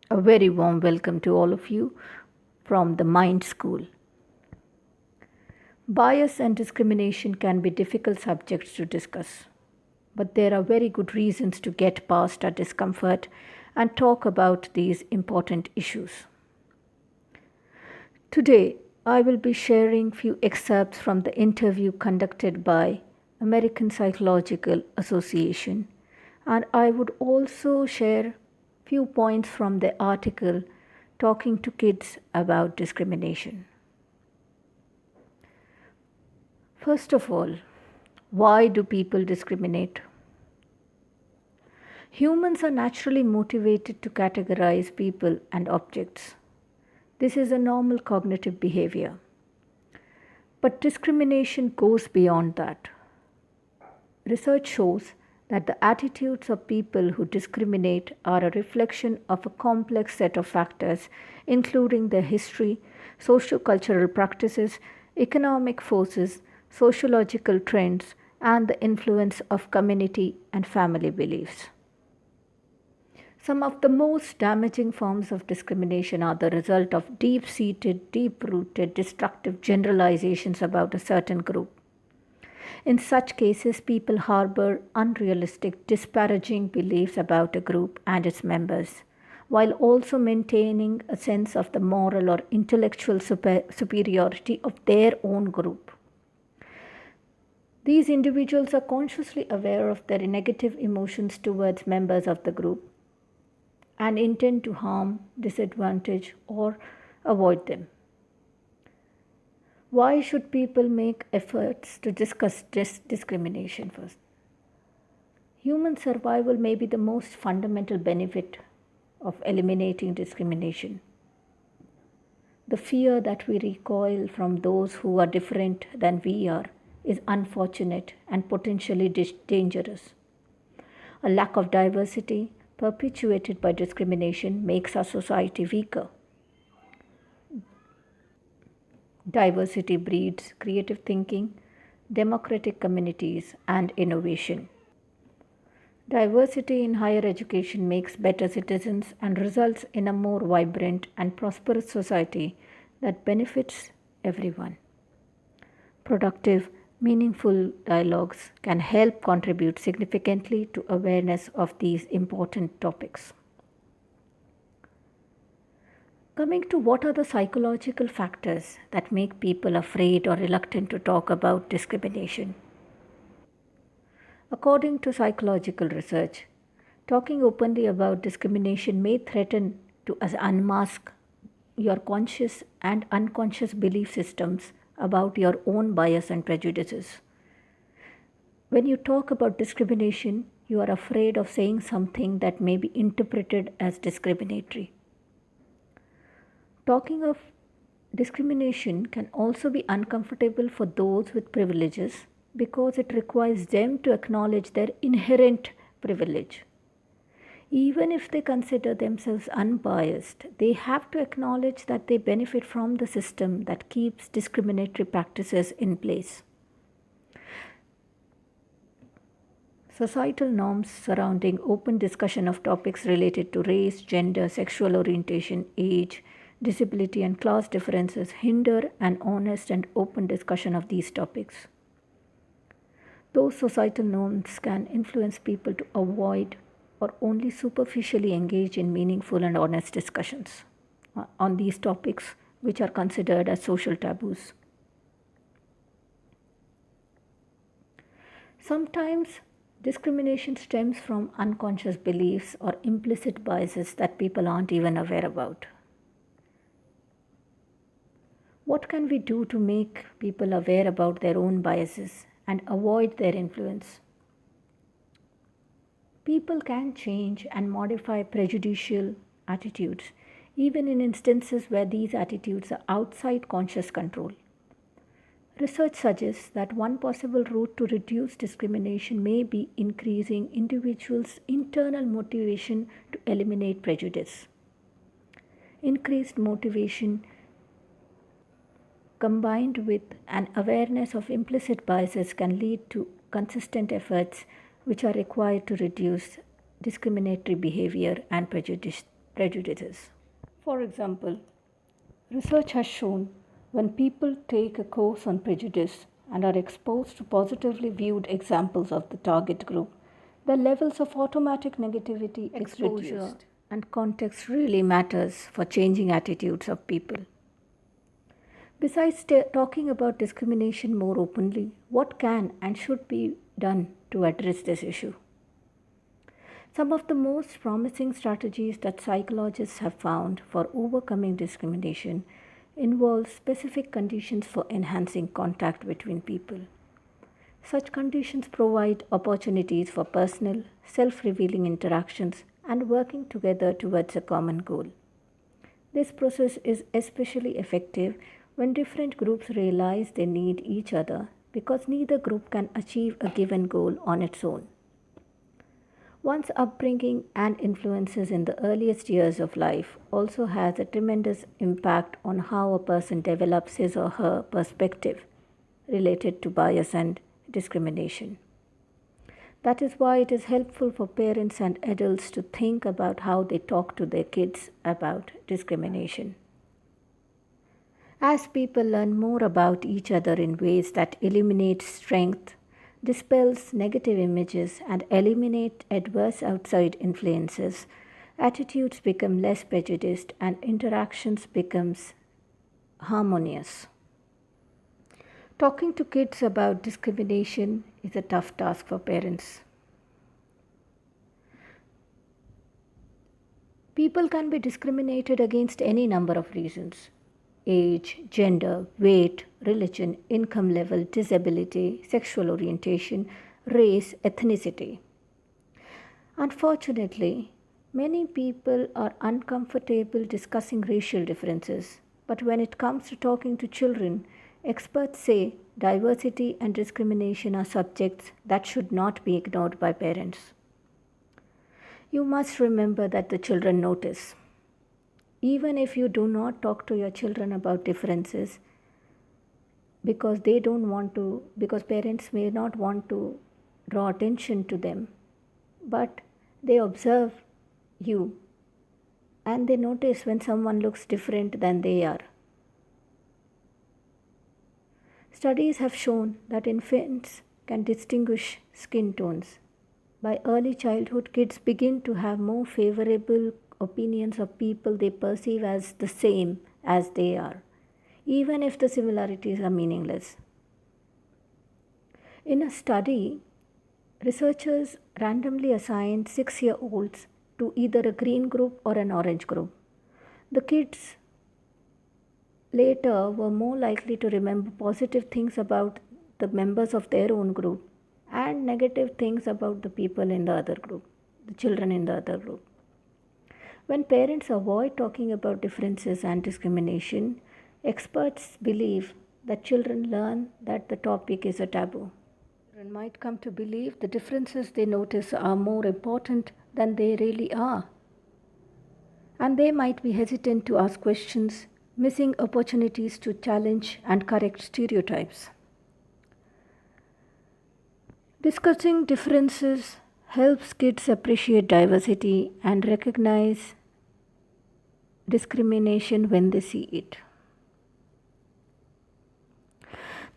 A very warm welcome to all of you from the Mind School. Bias and discrimination can be difficult subjects to discuss, but there are very good reasons to get past our discomfort and talk about these important issues. Today, I will be sharing few excerpts from the interview conducted by American Psychological Association, and I would also share few points from the article Talking to Kids About Discrimination. First of all, why do people discriminate? Humans are naturally motivated to categorize people and objects. This is a normal cognitive behavior. But discrimination goes beyond that. Research shows that the attitudes of people who discriminate are a reflection of a complex set of factors, including their history, socio-cultural practices, economic forces, sociological trends, and the influence of community and family beliefs. Some of the most damaging forms of discrimination are the result of deep-seated, deep-rooted, destructive generalizations about a certain group. In such cases, people harbor unrealistic, disparaging beliefs about a group and its members, while also maintaining a sense of the moral or intellectual superiority of their own group. These individuals are consciously aware of their negative emotions towards members of the group and intend to harm, disadvantage, or avoid them. Why should people make efforts to discuss discrimination first? Human survival may be the most fundamental benefit of eliminating discrimination. The fear that we recoil from those who are different than we are is unfortunate and potentially dangerous. A lack of diversity perpetuated by discrimination makes our society weaker. Diversity breeds creative thinking, democratic communities, and innovation. Diversity in higher education makes better citizens and results in a more vibrant and prosperous society that benefits everyone. Productive, meaningful dialogues can help contribute significantly to awareness of these important topics. Coming to what are the psychological factors that make people afraid or reluctant to talk about discrimination. According to psychological research, talking openly about discrimination may threaten to unmask your conscious and unconscious belief systems about your own bias and prejudices. When you talk about discrimination, you are afraid of saying something that may be interpreted as discriminatory. Talking of discrimination can also be uncomfortable for those with privileges because it requires them to acknowledge their inherent privilege. Even if they consider themselves unbiased, they have to acknowledge that they benefit from the system that keeps discriminatory practices in place. Societal norms surrounding open discussion of topics related to race, gender, sexual orientation, age, disability, and class differences hinder an honest and open discussion of these topics. Those societal norms can influence people to avoid or only superficially engage in meaningful and honest discussions on these topics, which are considered as social taboos. Sometimes discrimination stems from unconscious beliefs or implicit biases that people aren't even aware about. What can we do to make people aware about their own biases and avoid their influence? People can change and modify prejudicial attitudes, even in instances where these attitudes are outside conscious control. Research suggests that one possible route to reduce discrimination may be increasing individuals' internal motivation to eliminate prejudice. Increased motivation combined with an awareness of implicit biases can lead to consistent efforts which are required to reduce discriminatory behavior and prejudices. For example, research has shown when people take a course on prejudice and are exposed to positively viewed examples of the target group, the levels of automatic negativity exposure and context really matters for changing attitudes of people. Besides talking about discrimination more openly, what can and should be done to address this issue? Some of the most promising strategies that psychologists have found for overcoming discrimination involve specific conditions for enhancing contact between people. Such conditions provide opportunities for personal, self revealing interactions and working together towards a common goal. This process is especially effective when different groups realize they need each other because neither group can achieve a given goal on its own. One's upbringing and influences in the earliest years of life also has a tremendous impact on how a person develops his or her perspective related to bias and discrimination. That is why it is helpful for parents and adults to think about how they talk to their kids about discrimination. As people learn more about each other in ways that eliminate strength, dispels negative images, and eliminate adverse outside influences, attitudes become less prejudiced and interactions becomes harmonious. Talking to kids about discrimination is a tough task for parents. People can be discriminated against any number of reasons: age, gender, weight, religion, income level, disability, sexual orientation, race, ethnicity. Unfortunately, many people are uncomfortable discussing racial differences, but when it comes to talking to children, experts say diversity and discrimination are subjects that should not be ignored by parents. You must remember that the children notice. Even if you do not talk to your children about differences because because parents may not want to draw attention to them, but they observe you and they notice when someone looks different than they are. Studies have shown that infants can distinguish skin tones. By early childhood, kids begin to have more favorable opinions of people they perceive as the same as they are, even if the similarities are meaningless. In a study, researchers randomly assigned 6-year-olds to either a green group or an orange group. The kids later were more likely to remember positive things about the members of their own group and negative things about the people in the other group, the children in the other group. When parents avoid talking about differences and discrimination, experts believe that children learn that the topic is a taboo. Children might come to believe the differences they notice are more important than they really are. And they might be hesitant to ask questions, missing opportunities to challenge and correct stereotypes. Discussing differences helps kids appreciate diversity and recognize discrimination when they see it.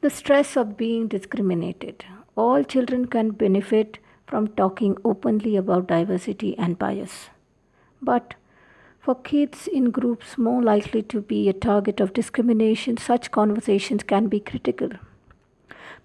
The stress of being discriminated. All children can benefit from talking openly about diversity and bias. But for kids in groups more likely to be a target of discrimination, such conversations can be critical.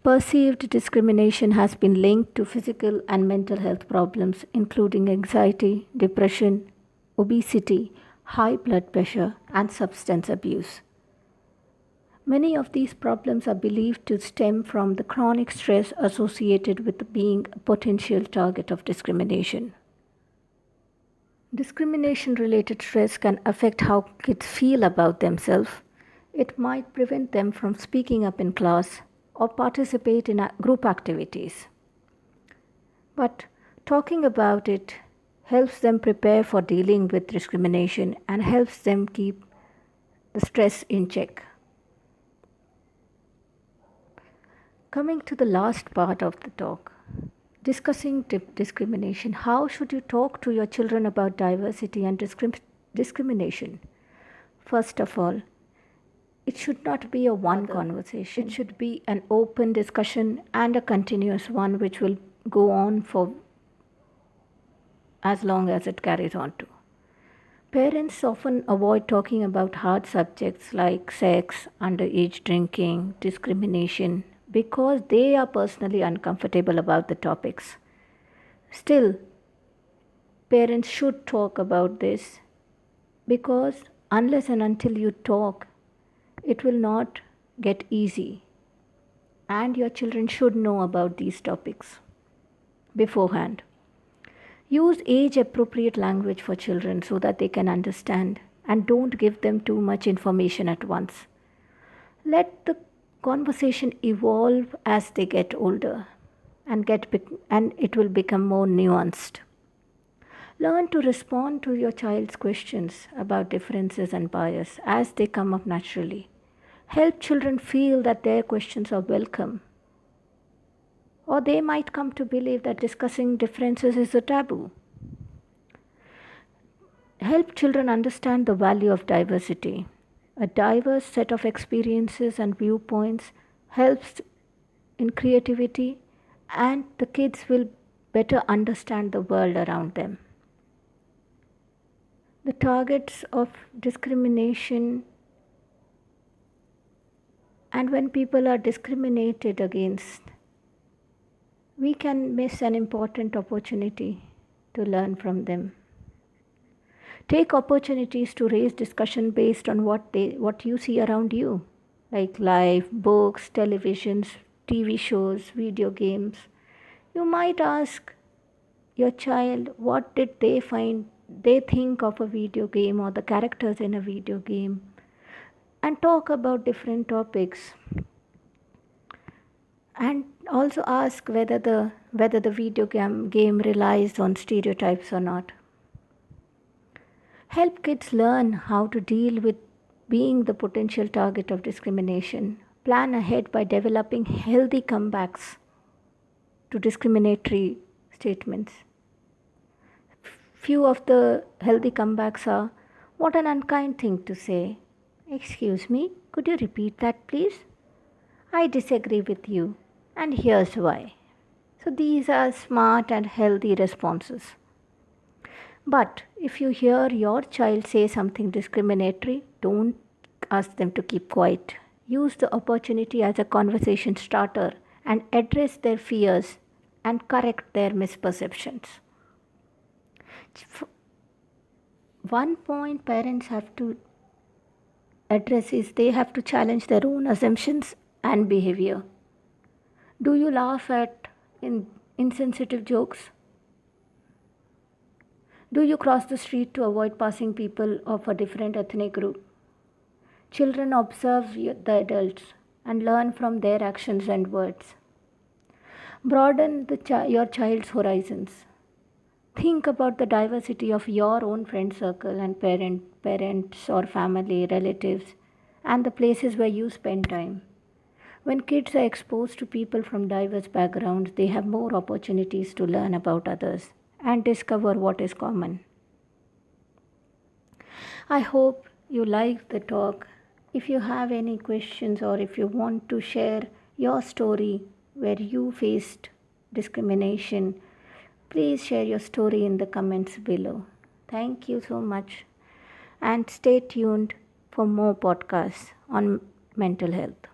Perceived discrimination has been linked to physical and mental health problems, including anxiety, depression, obesity, high blood pressure, and substance abuse. Many of these problems are believed to stem from the chronic stress associated with being a potential target of discrimination. Discrimination related stress can affect how kids feel about themselves. It might prevent them from speaking up in class or participate in group activities. But talking about it helps them prepare for dealing with discrimination and helps them keep the stress in check. Coming to the last part of the talk, discussing discrimination. How should you talk to your children about diversity and discrimination. First of all, it should not be a one conversation. It should be an open discussion and a continuous one which will go on for as long as it carries on to. Parents often avoid talking about hard subjects like sex, underage drinking, discrimination because they are personally uncomfortable about the topics. Still, parents should talk about this because unless and until you talk, it will not get easy. And your children should know about these topics beforehand. Use age appropriate language for children so that they can understand, and don't give them too much information at once. Let the conversation evolve as they get older and it will become more nuanced. Learn to respond to your child's questions about differences and bias as they come up naturally. Help children feel that their questions are welcome. Or they might come to believe that discussing differences is a taboo. Help children understand the value of diversity. A diverse set of experiences and viewpoints helps in creativity, and the kids will better understand the world around them. The targets of discrimination, and when people are discriminated against, we can miss an important opportunity to learn from them. Take opportunities to raise discussion based on what you see around you, like live, books, televisions, TV shows, video games. You might ask your child what did they think of a video game or the characters in a video game, and talk about different topics. And also ask whether the video game relies on stereotypes or not. Help kids learn how to deal with being the potential target of discrimination. Plan ahead by developing healthy comebacks to discriminatory statements. Few of the healthy comebacks are, "What an unkind thing to say. Excuse me, could you repeat that, please? I disagree with you, and here's why." So these are smart and healthy responses. But if you hear your child say something discriminatory, don't ask them to keep quiet. Use the opportunity as a conversation starter and address their fears and correct their misperceptions. One point parents have to address is they have to challenge their own assumptions and behavior. Do you laugh at insensitive jokes? Do you cross the street to avoid passing people of a different ethnic group? Children observe the adults and learn from their actions and words. Broaden your child's horizons. Think about the diversity of your own friend circle and parents or family, relatives, and the places where you spend time. When kids are exposed to people from diverse backgrounds, they have more opportunities to learn about others and discover what is common. I hope you liked the talk. If you have any questions or if you want to share your story where you faced discrimination, please share your story in the comments below. Thank you so much, and stay tuned for more podcasts on mental health.